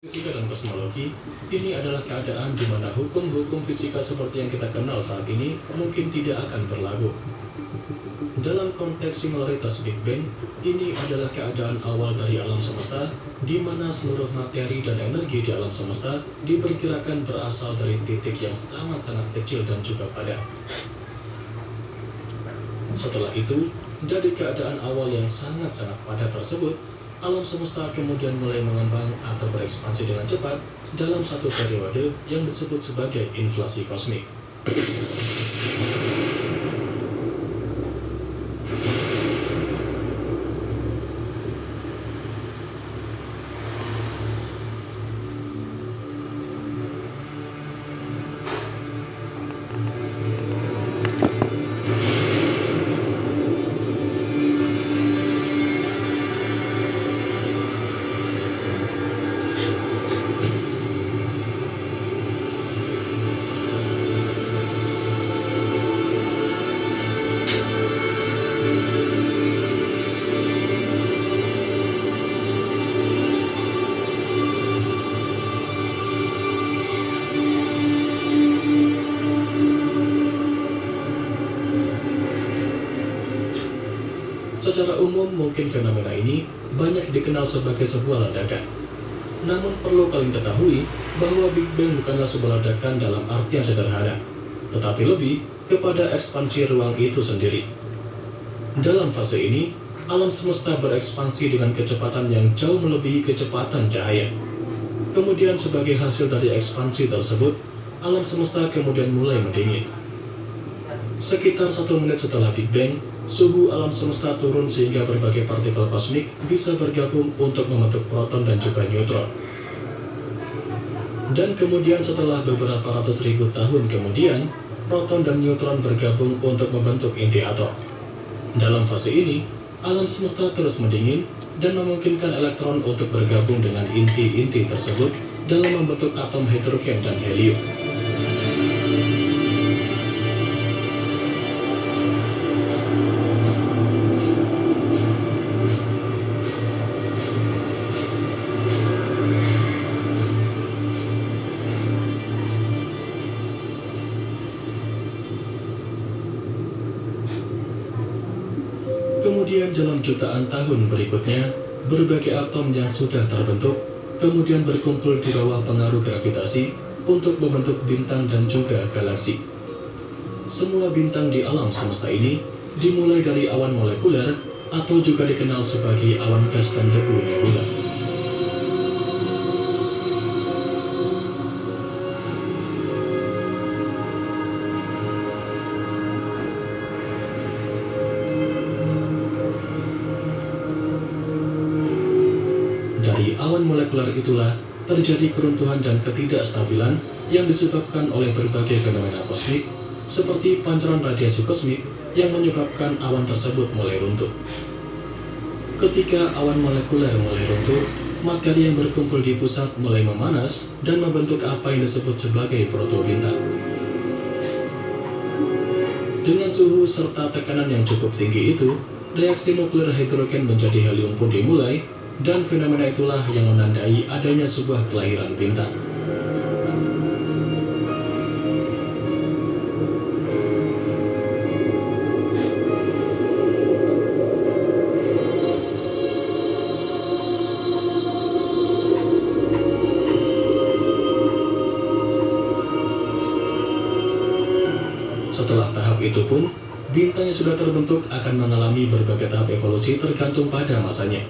Fisika dan kosmologi, ini adalah keadaan di mana hukum-hukum fisika seperti yang kita kenal saat ini mungkin tidak akan berlaku. Dalam konteks singularitas Big Bang, ini adalah keadaan awal dari alam semesta, di mana seluruh materi dan energi di alam semesta diperkirakan berasal dari titik yang sangat-sangat kecil dan juga padat. Setelah itu, dari keadaan awal yang sangat-sangat padat tersebut, alam semesta kemudian mulai mengembang atau berekspansi dengan cepat dalam satu periode yang disebut sebagai inflasi kosmik. Secara umum, mungkin fenomena ini banyak dikenal sebagai sebuah ledakan. Namun perlu kalian ketahui bahwa Big Bang bukanlah sebuah ledakan dalam arti yang sederhana, tetapi lebih kepada ekspansi ruang itu sendiri. Dalam fase ini, alam semesta berekspansi dengan kecepatan yang jauh melebihi kecepatan cahaya. Kemudian sebagai hasil dari ekspansi tersebut, alam semesta kemudian mulai mendingin. Sekitar 1 menit setelah Big Bang, suhu alam semesta turun sehingga berbagai partikel kosmik bisa bergabung untuk membentuk proton dan juga neutron. Dan kemudian setelah beberapa ratus ribu tahun kemudian, proton dan neutron bergabung untuk membentuk inti atom. Dalam fase ini, alam semesta terus mendingin dan memungkinkan elektron untuk bergabung dengan inti-inti tersebut dalam membentuk atom hidrogen dan helium. Kemudian dalam jutaan tahun berikutnya, berbagai atom yang sudah terbentuk kemudian berkumpul di bawah pengaruh gravitasi untuk membentuk bintang dan juga galaksi. Semua bintang di alam semesta ini dimulai dari awan molekuler atau juga dikenal sebagai awan gas dan debu nebula. Dari awan molekuler itulah terjadi keruntuhan dan ketidakstabilan yang disebabkan oleh berbagai fenomena kosmik, seperti pancaran radiasi kosmik yang menyebabkan awan tersebut mulai runtuh. Ketika awan molekuler mulai runtuh, materi yang berkumpul di pusat mulai memanas dan membentuk apa yang disebut sebagai protobintang. Dengan suhu serta tekanan yang cukup tinggi itu, reaksi nuklir hidrogen menjadi helium pun dimulai, dan fenomena itulah yang menandai adanya sebuah kelahiran bintang. Setelah tahap itu pun, bintang yang sudah terbentuk akan mengalami berbagai tahap evolusi tergantung pada masanya.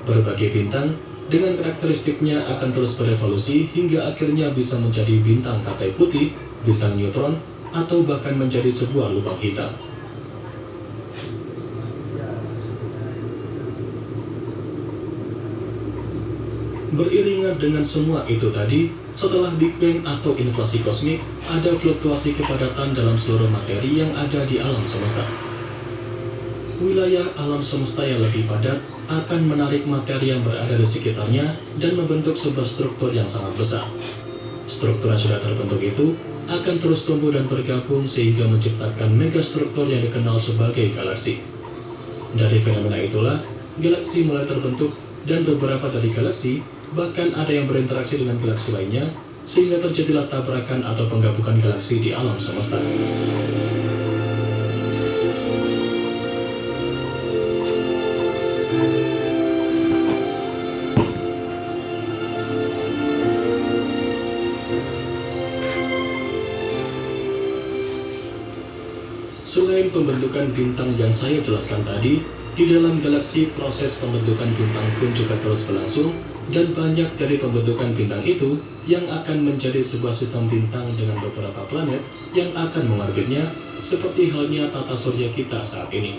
Berbagai bintang dengan karakteristiknya akan terus berevolusi hingga akhirnya bisa menjadi bintang katai putih, bintang neutron, atau bahkan menjadi sebuah lubang hitam. Beriringan dengan semua itu tadi, setelah Big Bang atau inflasi kosmik, ada fluktuasi kepadatan dalam seluruh materi yang ada di alam semesta. Wilayah alam semesta yang lebih padat akan menarik materi yang berada di sekitarnya dan membentuk sebuah struktur yang sangat besar. Struktur yang sudah terbentuk itu akan terus tumbuh dan bergabung sehingga menciptakan megastruktur yang dikenal sebagai galaksi. Dari fenomena itulah, galaksi mulai terbentuk dan beberapa dari galaksi bahkan ada yang berinteraksi dengan galaksi lainnya, sehingga terjadilah tabrakan atau penggabungan galaksi di alam semesta. Selain pembentukan bintang yang saya jelaskan tadi, di dalam galaksi proses pembentukan bintang pun juga terus berlangsung, dan banyak dari pembentukan bintang itu yang akan menjadi sebuah sistem bintang dengan beberapa planet yang akan mengorbitnya, seperti halnya tata surya kita saat ini.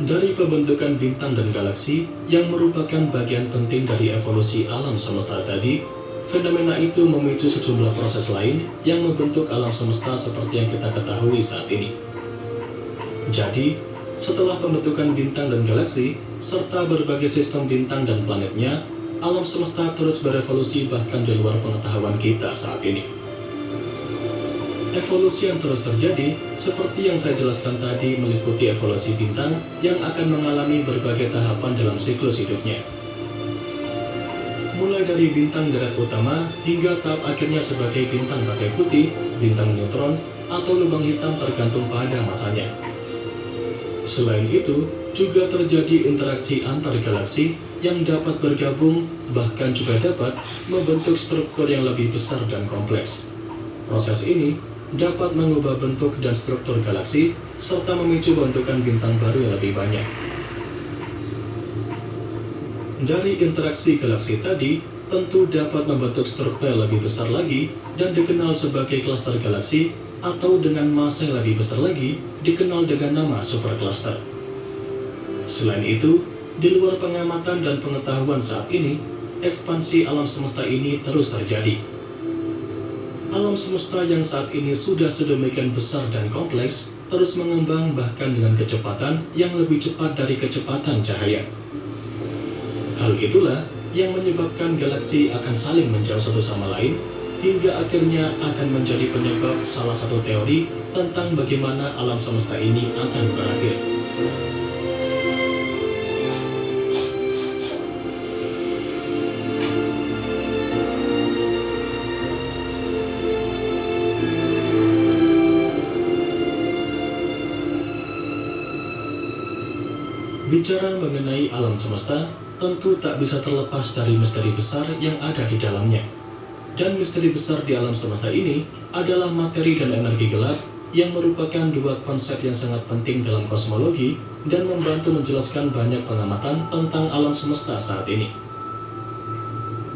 Dari pembentukan bintang dan galaksi yang merupakan bagian penting dari evolusi alam semesta tadi, fenomena itu memicu sejumlah proses lain yang membentuk alam semesta seperti yang kita ketahui saat ini. Jadi, setelah pembentukan bintang dan galaksi, serta berbagai sistem bintang dan planetnya, alam semesta terus berevolusi bahkan di luar pengetahuan kita saat ini. Evolusi yang terus terjadi, seperti yang saya jelaskan tadi, meliputi evolusi bintang yang akan mengalami berbagai tahapan dalam siklus hidupnya. Mulai dari bintang deret utama hingga tahap akhirnya sebagai bintang bagai putih, bintang neutron, atau lubang hitam tergantung pada masanya. Selain itu, juga terjadi interaksi antar galaksi yang dapat bergabung, bahkan juga dapat membentuk struktur yang lebih besar dan kompleks. Proses ini dapat mengubah bentuk dan struktur galaksi, serta memicu bentukan bintang baru yang lebih banyak. Dari interaksi galaksi tadi, tentu dapat membentuk struktur yang lebih besar lagi dan dikenal sebagai klaster galaksi, atau dengan massa yang lebih besar lagi, dikenal dengan nama supercluster. Selain itu, di luar pengamatan dan pengetahuan saat ini, ekspansi alam semesta ini terus terjadi. Alam semesta yang saat ini sudah sedemikian besar dan kompleks, terus mengembang bahkan dengan kecepatan yang lebih cepat dari kecepatan cahaya. Hal itulah yang menyebabkan galaksi akan saling menjauh satu sama lain, hingga akhirnya akan menjadi penyebab salah satu teori tentang bagaimana alam semesta ini akan berakhir. Bicara mengenai alam semesta, tentu tak bisa terlepas dari misteri besar yang ada di dalamnya. Dan misteri besar di alam semesta ini adalah materi dan energi gelap, yang merupakan dua konsep yang sangat penting dalam kosmologi dan membantu menjelaskan banyak pengamatan tentang alam semesta saat ini.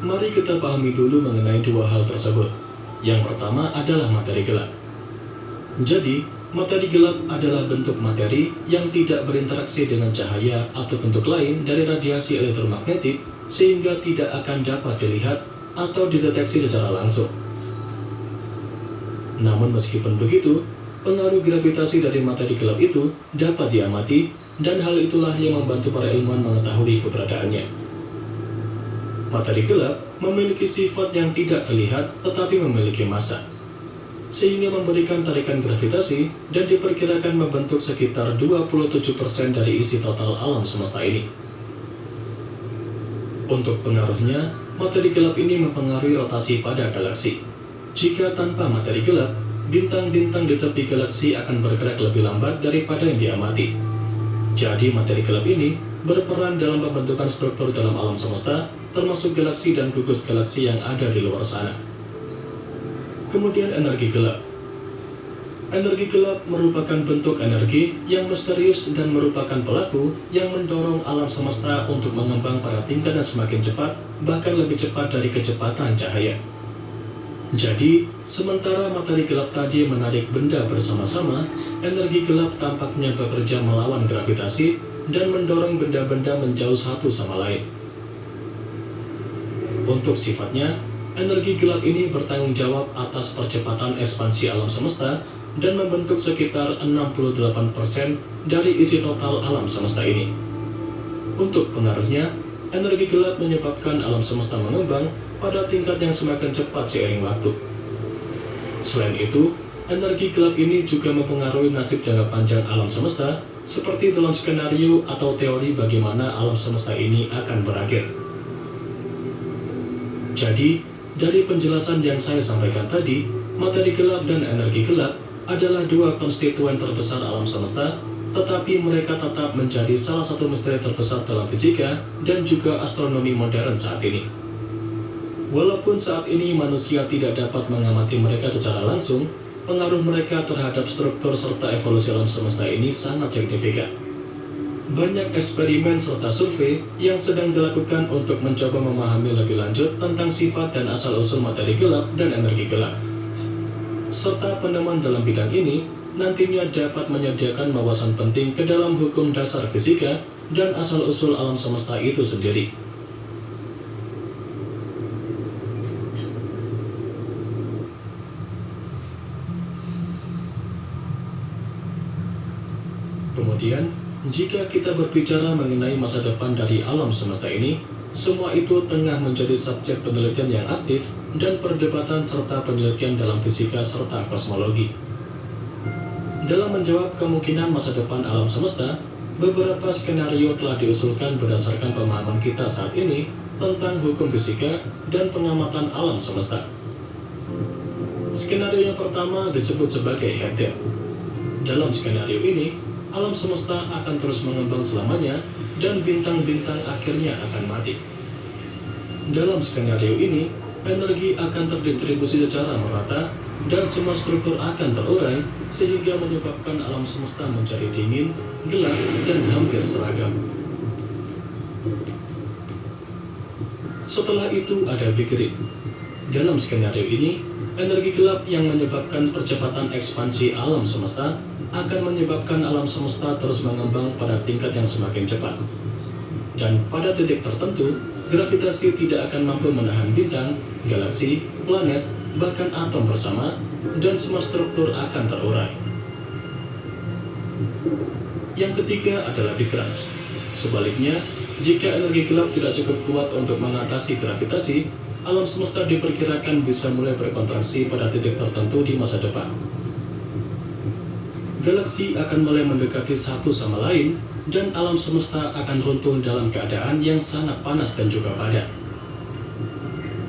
Mari kita pahami dulu mengenai dua hal tersebut. Yang pertama adalah materi gelap. Jadi, materi gelap adalah bentuk materi yang tidak berinteraksi dengan cahaya atau bentuk lain dari radiasi elektromagnetik, sehingga tidak akan dapat dilihat atau dideteksi secara langsung. Namun meskipun begitu, pengaruh gravitasi dari materi gelap itu dapat diamati, dan hal itulah yang membantu para ilmuwan mengetahui keberadaannya. Materi gelap memiliki sifat yang tidak terlihat tetapi memiliki massa, sehingga memberikan tarikan gravitasi dan diperkirakan membentuk sekitar 27% dari isi total alam semesta ini. Untuk pengaruhnya, materi gelap ini mempengaruhi rotasi pada galaksi. Jika tanpa materi gelap, bintang-bintang di tepi galaksi akan bergerak lebih lambat daripada yang diamati. Jadi materi gelap ini berperan dalam pembentukan struktur dalam alam semesta, termasuk galaksi dan gugus galaksi yang ada di luar sana. Kemudian energi gelap. Energi gelap merupakan bentuk energi yang misterius dan merupakan pelaku yang mendorong alam semesta untuk mengembang pada tingkat yang semakin cepat, bahkan lebih cepat dari kecepatan cahaya. Jadi, sementara materi gelap tadi menarik benda bersama-sama, energi gelap tampaknya bekerja melawan gravitasi dan mendorong benda-benda menjauh satu sama lain. Untuk sifatnya, energi gelap ini bertanggung jawab atas percepatan ekspansi alam semesta dan membentuk sekitar 68% dari isi total alam semesta ini. Untuk pengaruhnya, energi gelap menyebabkan alam semesta mengembang pada tingkat yang semakin cepat seiring waktu. Selain itu, energi gelap ini juga mempengaruhi nasib jangka panjang alam semesta seperti dalam skenario atau teori bagaimana alam semesta ini akan berakhir. Jadi, dari penjelasan yang saya sampaikan tadi, materi gelap dan energi gelap adalah dua konstituen terbesar alam semesta, tetapi mereka tetap menjadi salah satu misteri terbesar dalam fisika dan juga astronomi modern saat ini. Walaupun saat ini manusia tidak dapat mengamati mereka secara langsung, pengaruh mereka terhadap struktur serta evolusi alam semesta ini sangat signifikan. Banyak eksperimen serta survei yang sedang dilakukan untuk mencoba memahami lebih lanjut tentang sifat dan asal-usul materi gelap dan energi gelap. Serta penemuan dalam bidang ini nantinya dapat menyediakan wawasan penting ke dalam hukum dasar fisika dan asal-usul alam semesta itu sendiri. Kemudian, jika kita berbicara mengenai masa depan dari alam semesta ini, semua itu tengah menjadi subjek penelitian yang aktif dan perdebatan serta penelitian dalam fisika serta kosmologi. Dalam menjawab kemungkinan masa depan alam semesta, beberapa skenario telah diusulkan berdasarkan pemahaman kita saat ini tentang hukum fisika dan pengamatan alam semesta. Skenario yang pertama disebut sebagai head death. Dalam skenario ini, alam semesta akan terus mengembang selamanya dan bintang-bintang akhirnya akan mati. Dalam skenario ini, energi akan terdistribusi secara merata dan semua struktur akan terurai sehingga menyebabkan alam semesta menjadi dingin, gelap, dan hampir seragam. Setelah itu ada Big Rip. Dalam skenario ini, energi gelap yang menyebabkan percepatan ekspansi alam semesta akan menyebabkan alam semesta terus mengembang pada tingkat yang semakin cepat. Dan pada titik tertentu, gravitasi tidak akan mampu menahan bintang, galaksi, planet, bahkan atom bersama, dan semua struktur akan terurai. Yang ketiga adalah Big Crunch. Sebaliknya, jika energi gelap tidak cukup kuat untuk mengatasi gravitasi, alam semesta diperkirakan bisa mulai berkontraksi pada titik tertentu di masa depan. Galaksi akan mulai mendekati satu sama lain, dan alam semesta akan runtuh dalam keadaan yang sangat panas dan juga padat.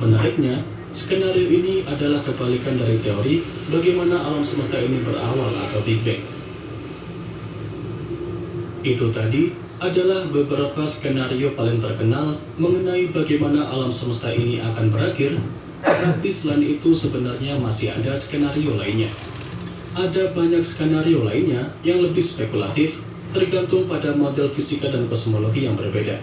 Menariknya, skenario ini adalah kebalikan dari teori bagaimana alam semesta ini berawal atau Big Bang. Itu tadi adalah beberapa skenario paling terkenal mengenai bagaimana alam semesta ini akan berakhir, tapi selain itu sebenarnya masih ada skenario lainnya. Ada banyak skenario lainnya yang lebih spekulatif, tergantung pada model fisika dan kosmologi yang berbeda.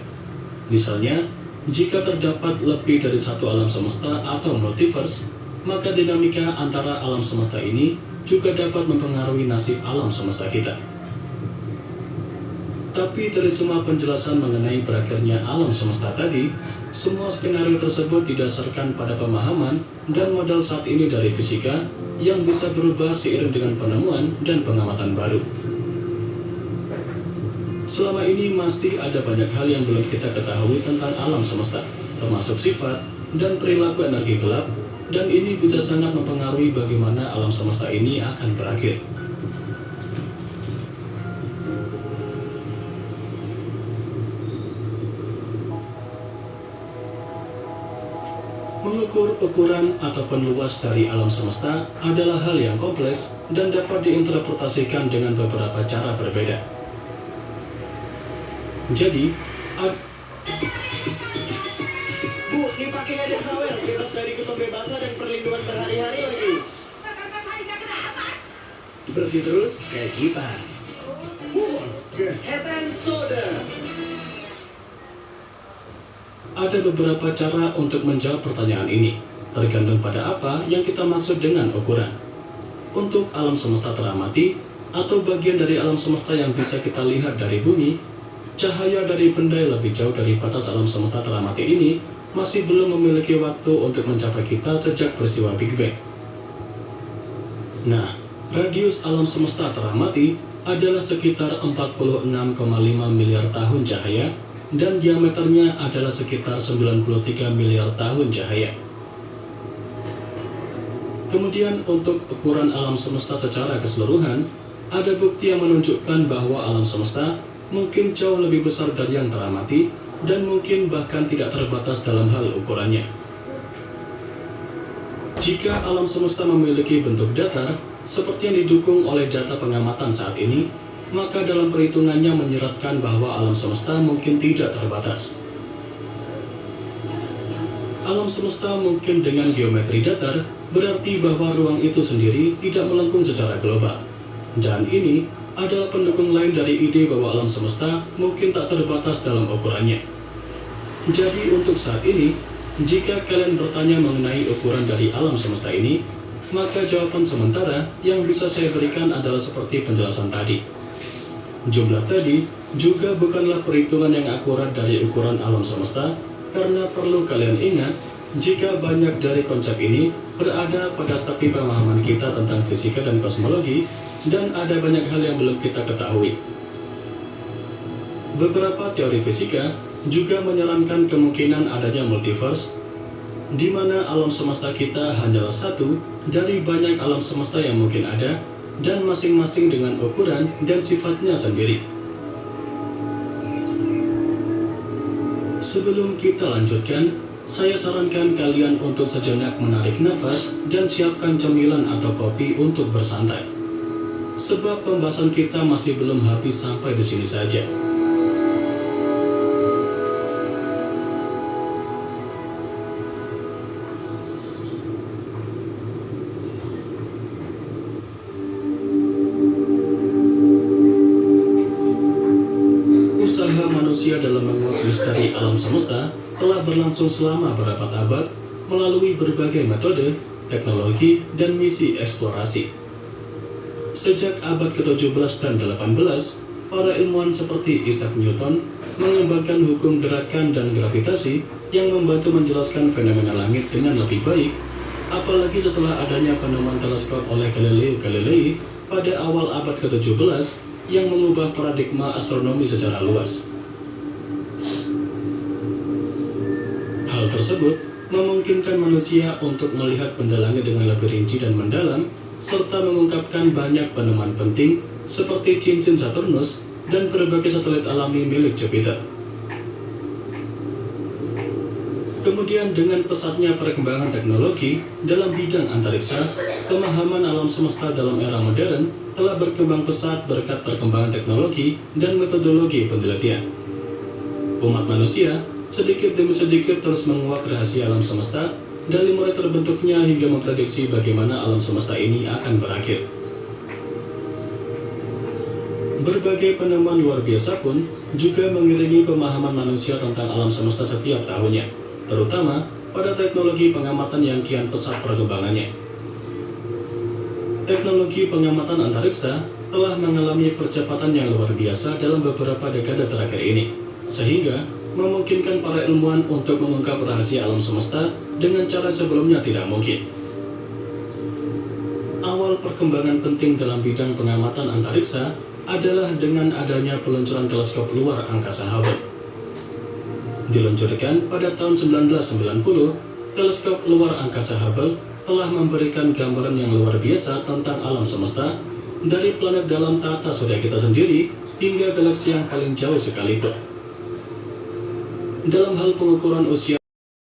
Misalnya, jika terdapat lebih dari satu alam semesta atau multiverse, maka dinamika antara alam semesta ini juga dapat mempengaruhi nasib alam semesta kita. Tapi dari semua penjelasan mengenai berakhirnya alam semesta tadi, semua skenario tersebut didasarkan pada pemahaman dan model saat ini dari fisika yang bisa berubah seiring dengan penemuan dan pengamatan baru. Selama ini masih ada banyak hal yang belum kita ketahui tentang alam semesta, termasuk sifat dan perilaku energi gelap, dan ini bisa sangat mempengaruhi bagaimana alam semesta ini akan berakhir. Mengukur ukuran ataupun luas dari alam semesta adalah hal yang kompleks dan dapat diinterpretasikan dengan beberapa cara berbeda. Jadi, Bu, dipakai aja sawer, bebas dari kutub basah dan perlindungan berhari-hari lagi. Bersih terus kayak kipas. Head and Shoulder. ada beberapa cara untuk menjawab pertanyaan ini, tergantung pada apa yang kita maksud dengan ukuran. Untuk alam semesta teramati, atau bagian dari alam semesta yang bisa kita lihat dari bumi, cahaya dari benda yang lebih jauh dari batas alam semesta teramati ini masih belum memiliki waktu untuk mencapai kita sejak peristiwa Big Bang. Nah, radius alam semesta teramati adalah sekitar 46,5 miliar tahun cahaya, dan diameternya adalah sekitar 93 miliar tahun cahaya. Kemudian untuk ukuran alam semesta secara keseluruhan, ada bukti yang menunjukkan bahwa alam semesta mungkin jauh lebih besar dari yang teramati dan mungkin bahkan tidak terbatas dalam hal ukurannya. Jika alam semesta memiliki bentuk datar, seperti yang didukung oleh data pengamatan saat ini, maka dalam perhitungannya menyeratkan bahwa alam semesta mungkin tidak terbatas. Alam semesta mungkin dengan geometri datar, berarti bahwa ruang itu sendiri tidak melengkung secara global. Dan ini adalah pendukung lain dari ide bahwa alam semesta mungkin tak terbatas dalam ukurannya. Jadi untuk saat ini, jika kalian bertanya mengenai ukuran dari alam semesta ini, maka jawaban sementara yang bisa saya berikan adalah seperti penjelasan tadi. Jumlah tadi juga bukanlah perhitungan yang akurat dari ukuran alam semesta, karena perlu kalian ingat, jika banyak dari konsep ini berada pada tepi pemahaman kita tentang fisika dan kosmologi, dan ada banyak hal yang belum kita ketahui. Beberapa teori fisika juga menyarankan kemungkinan adanya multiverse, di mana alam semesta kita hanyalah satu dari banyak alam semesta yang mungkin ada, dan masing-masing dengan ukuran dan sifatnya sendiri. Sebelum kita lanjutkan, saya sarankan kalian untuk sejenak menarik nafas dan siapkan cemilan atau kopi untuk bersantai. Sebab pembahasan kita masih belum habis sampai di sini saja. Manusia dalam menguak misteri alam semesta telah berlangsung selama berabad-abad melalui berbagai metode, teknologi, dan misi eksplorasi. Sejak abad ke-17 dan 18, para ilmuwan seperti Isaac Newton mengembangkan hukum gerakan dan gravitasi yang membantu menjelaskan fenomena langit dengan lebih baik, apalagi setelah adanya penemuan teleskop oleh Galileo Galilei pada awal abad ke-17 yang mengubah paradigma astronomi secara luas. Hal tersebut memungkinkan manusia untuk melihat benda langit dengan lebih rinci dan mendalam, serta mengungkapkan banyak penemuan penting seperti cincin Saturnus dan berbagai satelit alami milik Jupiter. Kemudian dengan pesatnya perkembangan teknologi dalam bidang antariksa, pemahaman alam semesta dalam era modern telah berkembang pesat berkat perkembangan teknologi dan metodologi penelitian. Umat manusia sedikit demi sedikit terus menguak rahasia alam semesta, dari mulai terbentuknya hingga memprediksi bagaimana alam semesta ini akan berakhir. Berbagai penemuan luar biasa pun juga mengiringi pemahaman manusia tentang alam semesta setiap tahunnya, terutama pada teknologi pengamatan yang kian pesat perkembangannya. Teknologi pengamatan antariksa telah mengalami percepatan yang luar biasa dalam beberapa dekade terakhir ini, sehingga memungkinkan para ilmuwan untuk mengungkap rahasia alam semesta dengan cara sebelumnya tidak mungkin. Awal perkembangan penting dalam bidang pengamatan antariksa adalah dengan adanya peluncuran teleskop luar angkasa Hubble. Diluncurkan pada tahun 1990, teleskop luar angkasa Hubble telah memberikan gambaran yang luar biasa tentang alam semesta, dari planet dalam tata surya kita sendiri hingga galaksi yang paling jauh sekalipun. Dalam hal pengukuran usia